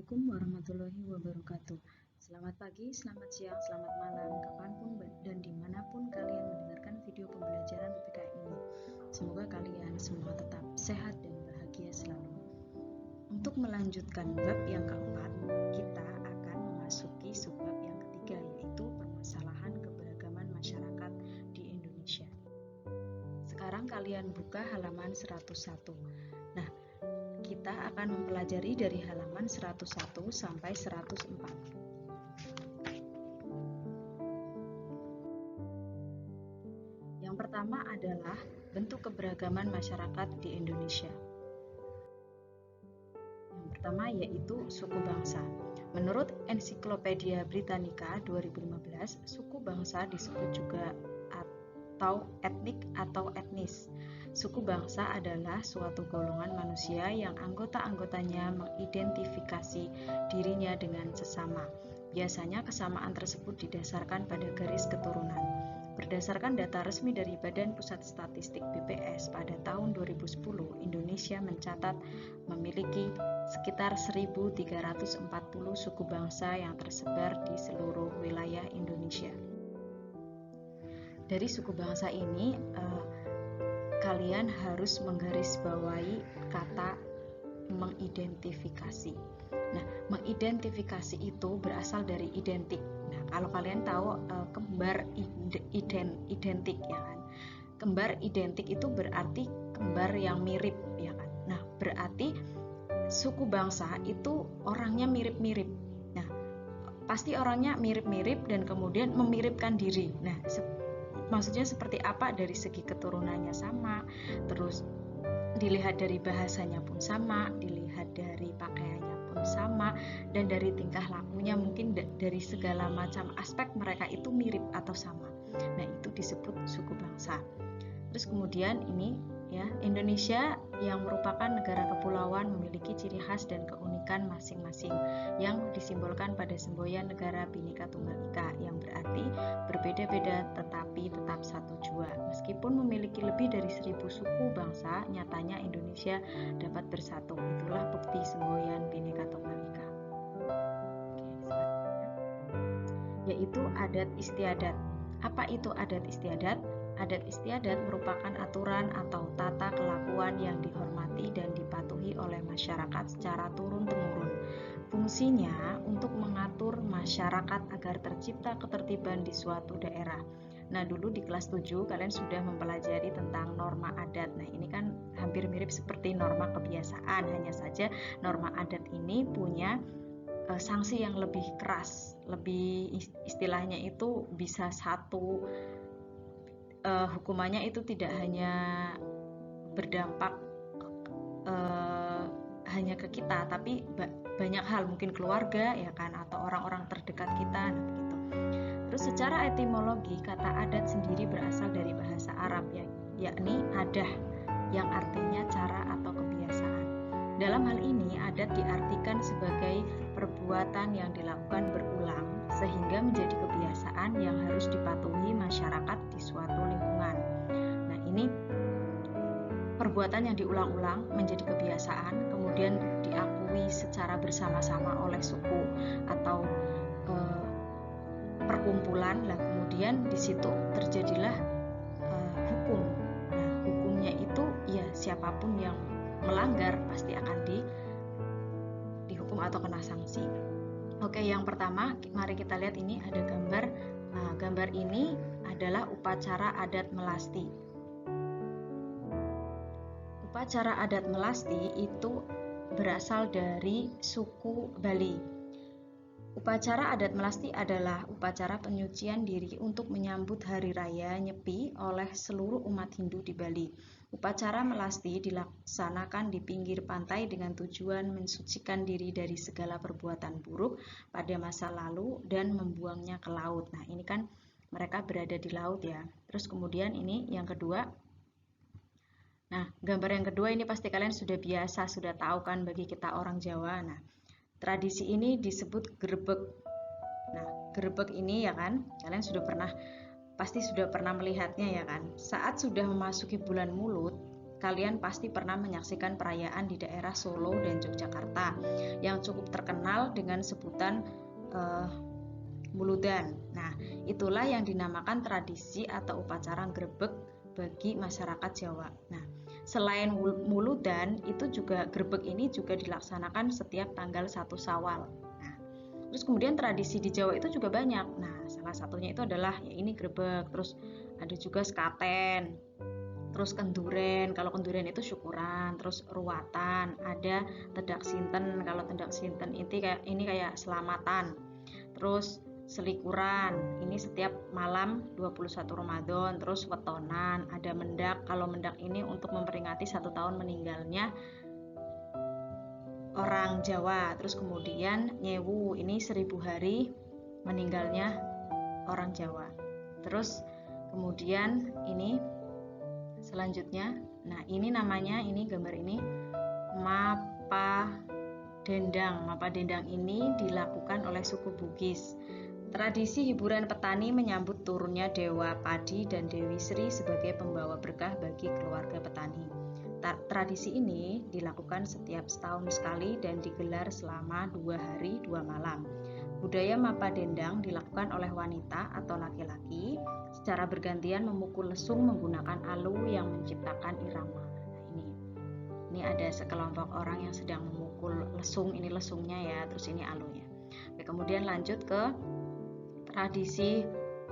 Assalamualaikum warahmatullahi wabarakatuh. Selamat pagi, selamat siang, selamat malam, kapanpun dan dimanapun kalian mendengarkan video pembelajaran PPK ini. Semoga kalian semua tetap sehat dan bahagia selalu. Untuk melanjutkan bab yang keempat, kita akan memasuki subbab yang ketiga, yaitu permasalahan keberagaman masyarakat di Indonesia. Sekarang kalian buka halaman 101. Nah, kita akan mempelajari dari halaman 101 sampai 104. Yang pertama adalah bentuk keberagaman masyarakat di Indonesia. Yang pertama yaitu suku bangsa. Menurut Ensiklopedia Britannica 2015, suku bangsa disebut juga atau etnik atau etnis. Suku bangsa adalah suatu golongan manusia yang anggota-anggotanya mengidentifikasi dirinya dengan sesama. Biasanya kesamaan tersebut didasarkan pada garis keturunan. Berdasarkan data resmi dari Badan Pusat Statistik BPS pada tahun 2010, Indonesia mencatat memiliki sekitar 1.340 suku bangsa yang tersebar di seluruh wilayah Indonesia. Dari suku bangsa ini, kalian harus menggarisbawahi kata mengidentifikasi. Nah, mengidentifikasi itu berasal dari identik. Nah, kalau kalian tahu kembar identik ya kan. Kembar identik itu berarti kembar yang mirip ya kan. Nah, berarti suku bangsa itu orangnya mirip-mirip. Nah, pasti orangnya mirip-mirip dan kemudian memiripkan diri. Nah, maksudnya seperti apa? Dari segi keturunannya sama, terus dilihat dari bahasanya pun sama, dilihat dari pakaiannya pun sama, dan dari tingkah lakunya mungkin dari segala macam aspek mereka itu mirip atau sama. Nah, itu disebut suku bangsa. Terus kemudian ini ya, Indonesia yang merupakan negara kepulauan memiliki ciri khas dan keunikan masing-masing yang disimbolkan pada semboyan negara Bhinneka Tunggal Ika, yang berarti berbeda-beda tetapi tetap satu jua. Meskipun memiliki lebih dari 1.000 suku bangsa, nyatanya Indonesia dapat bersatu. Itulah bukti semboyan Bhinneka Tunggal Ika. Yaitu adat istiadat. Apa itu adat istiadat? Adat istiadat merupakan aturan atau tata kelakuan yang dihormati dan dipatuhi oleh masyarakat secara turun-temurun. Fungsinya untuk mengatur masyarakat agar tercipta ketertiban di suatu daerah. Nah, dulu di kelas 7 kalian sudah mempelajari tentang norma adat. Nah, ini kan hampir mirip seperti norma kebiasaan, hanya saja norma adat ini punya sanksi yang lebih keras, lebih istilahnya itu bisa satu hukumannya itu tidak hanya berdampak hanya ke kita, tapi banyak hal, mungkin keluarga ya kan, atau orang-orang terdekat kita. Nah, begitu. Terus secara etimologi kata adat sendiri berasal dari bahasa Arab yakni adah, yang artinya cara atau kebiasaan. Dalam hal ini adat diartikan sebagai perbuatan yang dilakukan berulang sehingga menjadi kebiasaan yang harus dipatuhi masyarakat di suatu lingkungan. Nah, ini perbuatan yang diulang-ulang menjadi kebiasaan, kemudian diakui secara bersama-sama oleh suku atau perkumpulan. Lah kemudian di situ terjadilah hukum. Nah, hukumnya itu ya siapapun yang melanggar pasti akan dihukum atau kena sanksi. Oke, yang pertama mari kita lihat, ini ada gambar. Nah, gambar ini adalah upacara adat melasti. Upacara adat melasti itu berasal dari suku Bali. Upacara adat melasti adalah upacara penyucian diri untuk menyambut hari raya Nyepi oleh seluruh umat Hindu di Bali. Upacara melasti dilaksanakan di pinggir pantai dengan tujuan mensucikan diri dari segala perbuatan buruk pada masa lalu dan membuangnya ke laut. Nah, ini kan mereka berada di laut ya. Terus kemudian ini yang kedua. Nah, gambar yang kedua ini pasti kalian sudah biasa, sudah tahu kan bagi kita orang Jawa. Nah, tradisi ini disebut grebek. Nah, grebek ini ya kan, kalian pasti sudah pernah melihatnya ya kan. Saat sudah memasuki bulan Mulut, kalian pasti pernah menyaksikan perayaan di daerah Solo dan Yogyakarta yang cukup terkenal dengan sebutan Muludan. Nah, itulah yang dinamakan tradisi atau upacara grebeg bagi masyarakat Jawa. Nah, selain Muludan, itu juga grebeg ini juga dilaksanakan setiap tanggal 1 Syawal. Nah, terus kemudian tradisi di Jawa itu juga banyak. Nah, salah satunya itu adalah ya ini grebeg, terus ada juga sekaten, terus kenduren. Kalau kenduren itu syukuran, terus ruatan, ada tedak sinten. Kalau tedak sinten ini kayak selamatan. Terus selikuran, ini setiap malam 21 Ramadan. Terus wetonan, ada mendak. Kalau mendak ini untuk memperingati 1 tahun meninggalnya orang Jawa. Terus kemudian nyewu, ini 1000 hari meninggalnya orang Jawa. Terus kemudian ini selanjutnya, nah ini namanya, ini gambar ini Mapa Dendang. Mapa Dendang ini dilakukan oleh suku Bugis. Tradisi hiburan petani menyambut turunnya Dewa Padi dan Dewi Sri sebagai pembawa berkah bagi keluarga petani. Tradisi ini dilakukan setiap setahun sekali dan digelar selama 2 hari 2 malam. Budaya Mapa Dendang dilakukan oleh wanita atau laki-laki secara bergantian memukul lesung menggunakan alu yang menciptakan irama. Nah, ini ada sekelompok orang yang sedang memukul lesung, ini lesungnya ya, terus ini alunya. Oke, kemudian lanjut ke tradisi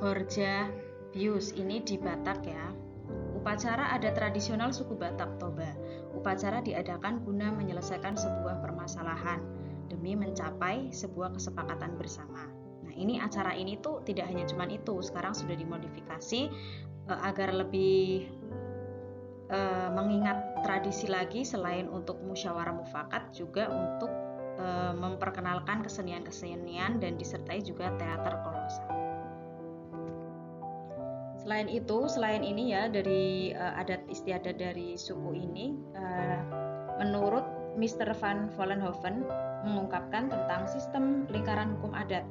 Horja Bius, ini di Batak ya. Upacara adat tradisional suku Batak Toba. Upacara diadakan guna menyelesaikan sebuah permasalahan demi mencapai sebuah kesepakatan bersama. Nah, ini acara ini tuh tidak hanya cuman itu, sekarang sudah dimodifikasi agar lebih mengingat tradisi lagi. Selain untuk musyawarah mufakat, juga untuk memperkenalkan kesenian-kesenian dan disertai juga teater kolosal. Selain ini ya, dari adat istiadat dari suku ini, menurut Mr. Van Vollenhoven mengungkapkan tentang sistem lingkaran hukum adat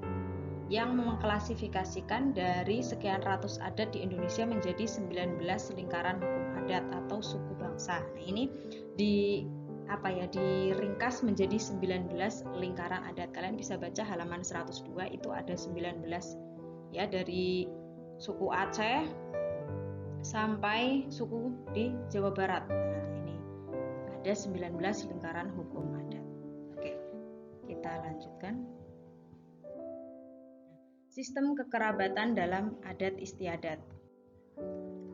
yang mengklasifikasikan dari sekian ratus adat di Indonesia menjadi 19 lingkaran hukum adat atau suku bangsa. Nah, ini diringkas menjadi 19 lingkaran adat. Kalian bisa baca halaman 102, itu ada 19 ya, dari suku Aceh sampai suku di Jawa Barat. Nah, ini ada 19 lingkaran hukum adat. Oke, kita lanjutkan. Sistem kekerabatan dalam adat istiadat.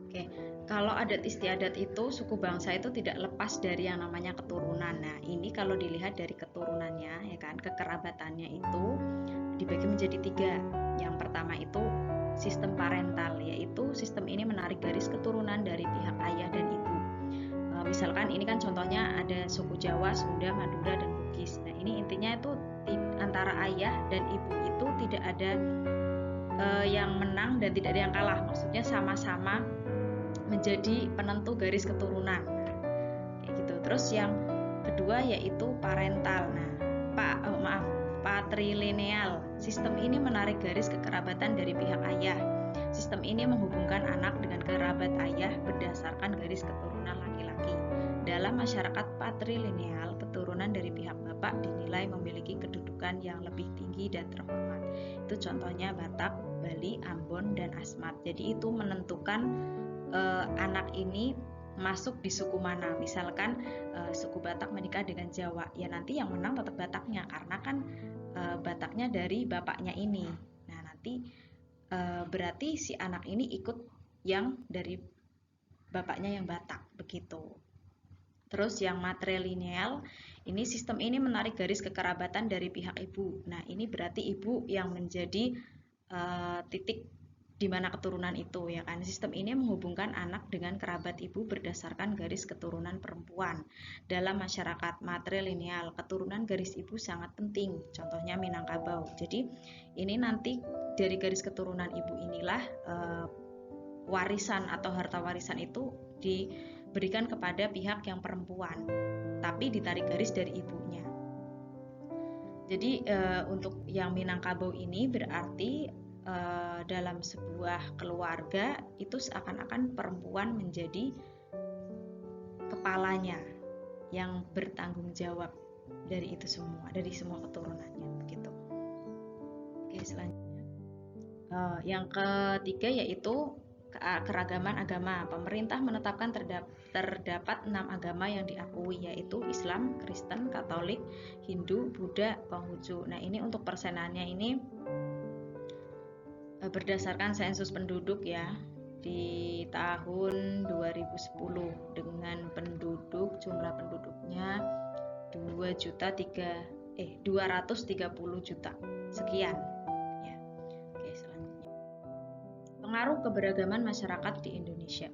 Oke, kalau adat istiadat itu suku bangsa itu tidak lepas dari yang namanya keturunan. Nah, ini kalau dilihat dari keturunannya ya kan, kekerabatannya itu dibagi menjadi 3. Yang pertama itu sistem parental, yaitu sistem ini menarik garis keturunan dari pihak ayah dan ibu. Misalkan ini kan contohnya ada suku Jawa, Sunda, Madura, dan Bugis. Nah, ini intinya itu antara ayah dan ibu itu tidak ada yang menang dan tidak ada yang kalah. Maksudnya sama-sama menjadi penentu garis keturunan. Kayak gitu. Terus yang kedua yaitu parental. Nah, patrilineal. Sistem ini menarik garis kekerabatan dari pihak ayah. Sistem ini menghubungkan anak dengan kerabat ayah berdasarkan garis keturunan laki-laki. Dalam masyarakat patrilineal, keturunan dari pihak bapak dinilai memiliki kedudukan yang lebih tinggi dan terhormat. Itu contohnya Batak, Bali, Ambon, dan Asmat. Jadi itu menentukan anak ini masuk di suku mana. Misalkan suku Batak menikah dengan Jawa, ya nanti yang menang tetap Bataknya, karena kan Bataknya dari bapaknya ini. Nah, nanti berarti si anak ini ikut yang dari bapaknya yang Batak, begitu. Terus yang matrilineal, ini sistem ini menarik garis kekerabatan dari pihak ibu. Nah, ini berarti ibu yang menjadi titik di mana keturunan itu ya kan. Sistem ini menghubungkan anak dengan kerabat ibu berdasarkan garis keturunan perempuan. Dalam masyarakat matrilineal, keturunan garis ibu sangat penting. Contohnya Minangkabau. Jadi ini nanti dari garis keturunan ibu inilah warisan atau harta warisan itu diberikan kepada pihak yang perempuan, tapi ditarik garis dari ibunya. Jadi untuk yang Minangkabau ini berarti dalam sebuah keluarga itu seakan-akan perempuan menjadi kepalanya yang bertanggung jawab dari itu semua, dari semua keturunannya begitu. Oke, selanjutnya yang ketiga yaitu keragaman agama. Pemerintah menetapkan terdapat 6 agama yang diakui, yaitu Islam, Kristen, Katolik, Hindu, Buddha, Konghucu. Nah, ini untuk persenannya ini berdasarkan sensus penduduk ya, di tahun 2010 dengan jumlah penduduknya 230 juta sekian ya. Oke, selanjutnya pengaruh keberagaman masyarakat di Indonesia.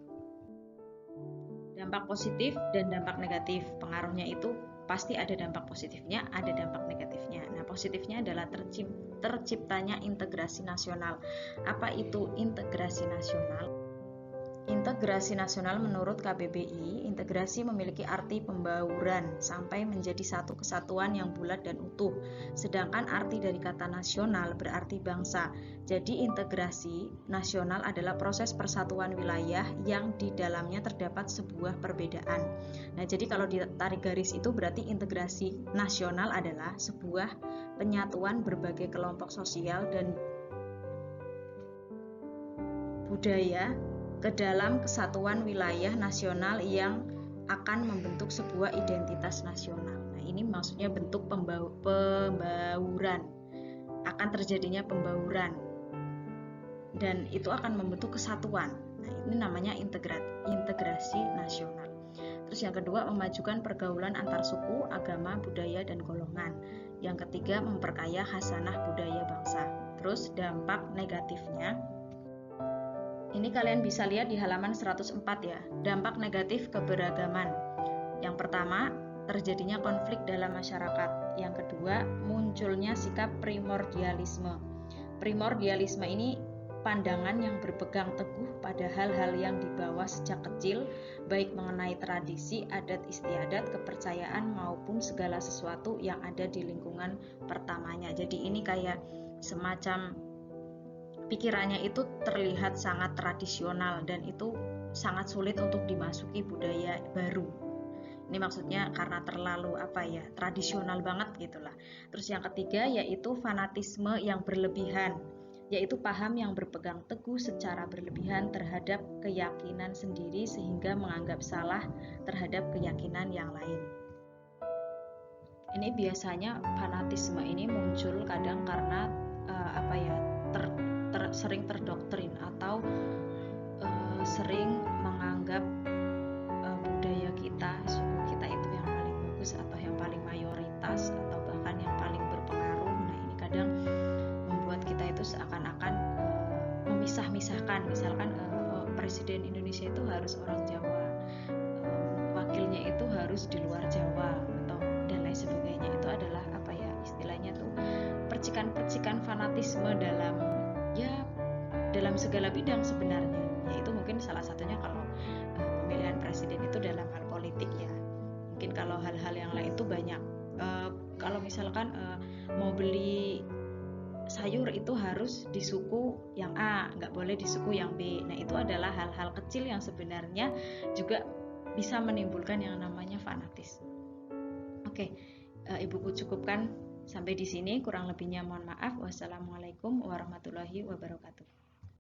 Dampak positif dan dampak negatif. Pengaruhnya itu pasti ada dampak positifnya, ada dampak negatifnya. Nah, positifnya adalah terciptanya integrasi nasional. Apa itu integrasi nasional? Integrasi nasional menurut KBBI, integrasi memiliki arti pembauran sampai menjadi satu kesatuan yang bulat dan utuh. Sedangkan arti dari kata nasional berarti bangsa. Jadi integrasi nasional adalah proses persatuan wilayah yang di dalamnya terdapat sebuah perbedaan. Nah, jadi kalau ditarik garis itu berarti integrasi nasional adalah sebuah penyatuan berbagai kelompok sosial dan budaya ke dalam kesatuan wilayah nasional yang akan membentuk sebuah identitas nasional. Nah, ini maksudnya bentuk pembauran. Akan terjadinya pembauran. Dan itu akan membentuk kesatuan. Nah, ini namanya integrasi nasional. Terus yang kedua, memajukan pergaulan antar suku, agama, budaya, dan golongan. Yang ketiga, memperkaya khasanah budaya bangsa. Terus dampak negatifnya, ini kalian bisa lihat di halaman 104 ya. Dampak negatif keberagaman. Yang pertama, terjadinya konflik dalam masyarakat. Yang kedua, munculnya sikap primordialisme. Primordialisme ini pandangan yang berpegang teguh pada hal-hal yang dibawa sejak kecil, baik mengenai tradisi, adat istiadat, kepercayaan maupun segala sesuatu yang ada di lingkungan pertamanya. Jadi ini kayak semacam pikirannya itu terlihat sangat tradisional dan itu sangat sulit untuk dimasuki budaya baru. Ini maksudnya karena terlalu tradisional banget gitulah. Terus yang ketiga yaitu fanatisme yang berlebihan, yaitu paham yang berpegang teguh secara berlebihan terhadap keyakinan sendiri sehingga menganggap salah terhadap keyakinan yang lain. Ini biasanya fanatisme ini muncul kadang karena sering terdoktrin atau sering menganggap budaya kita, suku kita itu yang paling bagus atau yang paling mayoritas atau bahkan yang paling berpengaruh. Nah, ini kadang membuat kita itu seakan-akan memisah-misahkan. Misalkan Presiden Indonesia itu harus orang Jawa, wakilnya itu harus di luar Jawa atau dan lain sebagainya. Itu adalah istilahnya tuh percikan-percikan fanatisme dalam segala bidang sebenarnya. Yaitu mungkin salah satunya kalau pemilihan presiden itu dalam hal politik ya. Mungkin kalau hal-hal yang lain itu banyak. Kalau misalkan mau beli sayur itu harus di suku yang A, nggak boleh di suku yang B. Nah, itu adalah hal-hal kecil yang sebenarnya juga bisa menimbulkan yang namanya fanatis. Oke, Ibuku cukupkan sampai di sini, kurang lebihnya mohon maaf. Wassalamualaikum warahmatullahi wabarakatuh.